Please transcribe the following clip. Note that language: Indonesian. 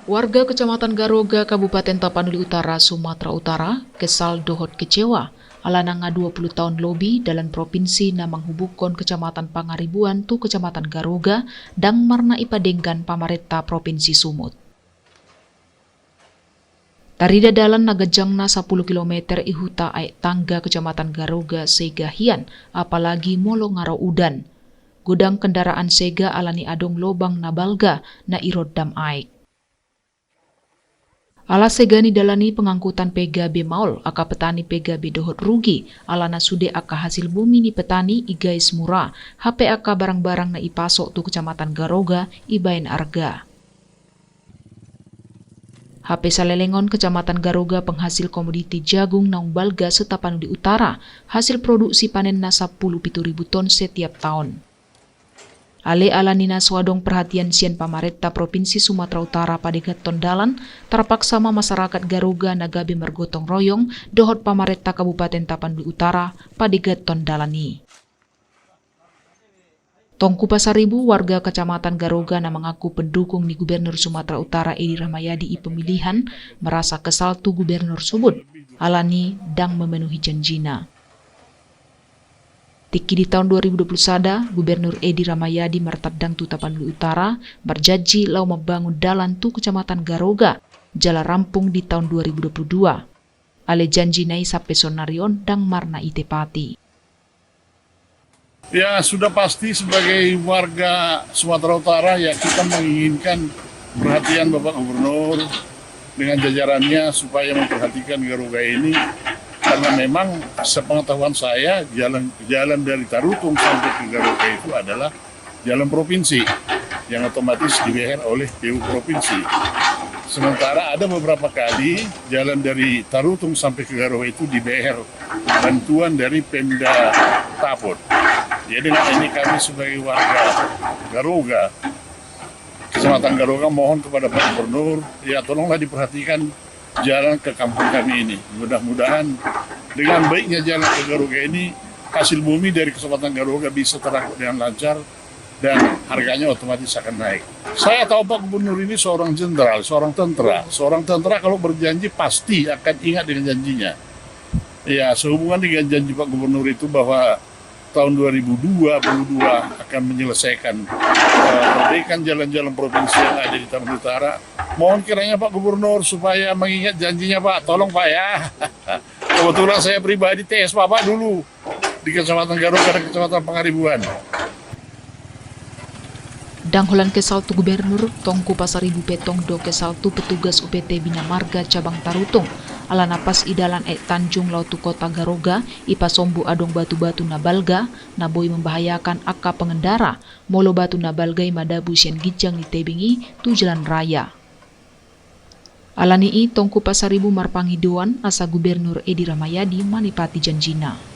Warga Kecamatan Garoga, Kabupaten Tapanuli Utara, Sumatera Utara, kesal dohot kecewa alananga 20 tahun lobi dalam provinsi na menghubungkan Kecamatan Pangaribuan tu Kecamatan Garoga dan marna ipadenggan pamarenta Provinsi Sumut. Tarida dalan nagajangna 10 km ihuta ay tangga Kecamatan Garoga sega hian, apalagi molo ngaro udan. Gudang kendaraan sega alani adong lobang na balga na irod dam aik. Ala segani dalani pengangkutan PGB maul aka petani PGB dohot rugi alana sude aka hasil bumi ni petani igais murah HP aka barang-barang na ipasok tu Kecamatan Garoga ibain arga. HP Salelengon Kecamatan Garoga penghasil komoditi jagung naung balga Tapanuli Utara hasil produksi panen na 10.000 ton setiap tahun. Ale alanina swadong perhatian sian pamarenta Provinsi Sumatera Utara padegat tondalan terpaksa masyarakat Garoga nagabe mergotong royong dohot pamarenta Kabupaten Tapanuli Utara padegat tondalani. Tongku Pasaribu warga Kecamatan Garoga na mengaku pendukung ni Gubernur Sumatera Utara Edi Rahmayadi i pemilihan merasa kesal tu Gubernur Sumut alani dang memenuhi janjina. Tiki di tahun 2021, Gubernur Edi Rahmayadi mertadang tu Tapanuli Utara berjanji lau membangun dalan tu Kecamatan Garoga, jala rampung di tahun 2022. Ale janji nai sape sonarion dang marna itepati. Ya sudah pasti sebagai warga Sumatera Utara ya kita menginginkan perhatian Bapak Gubernur dengan jajarannya supaya memperhatikan Garoga ini. Karena memang sepengetahuan saya jalan dari Tarutung sampai ke Garoga itu adalah jalan provinsi yang otomatis dibeher oleh PU provinsi. Sementara ada beberapa kali jalan dari Tarutung sampai ke Garoga itu dibeher bantuan dari Pemda Tapot. Jadi dengan ini kami sebagai warga Garoga, Kecamatan Garoga mohon kepada Pak Gubernur, ya tolonglah diperhatikan jalan ke kampung kami ini. Mudah-mudahan dengan baiknya jalan ke Garoga ini, hasil bumi dari Kecamatan Garoga bisa terangkut dengan lancar dan harganya otomatis akan naik. Saya tahu Pak Gubernur ini seorang jenderal, seorang tentara. Seorang tentara kalau berjanji pasti akan ingat dengan janjinya. Ya, sehubungan dengan janji Pak Gubernur itu bahwa tahun 2022 akan menyelesaikan perbaikan jalan-jalan provinsi yang ada di Tapanuli Utara. Mohon kiranya Pak Gubernur supaya mengingat janjinya Pak, tolong Pak ya. Kebetulan saya pribadi tes Bapak dulu di Kecamatan Garoga dan Kecamatan Pangaribuan. Dangholan kesal tu Gubernur Tongku Pasaribu petong do kesal tu petugas UPT Bina Marga cabang Tarutung ala napas idalan Tanjung Lautu Kota Garoga ipa sombu adong batu-batu nabalga naboi membahayakan aka pengendara molo batu nabalgai madabu sian gijang di tebingi tu jalan raya. Alani i Tongku Pasaribu marpangi doan asa Gubernur Edi Rahmayadi manipati janjina.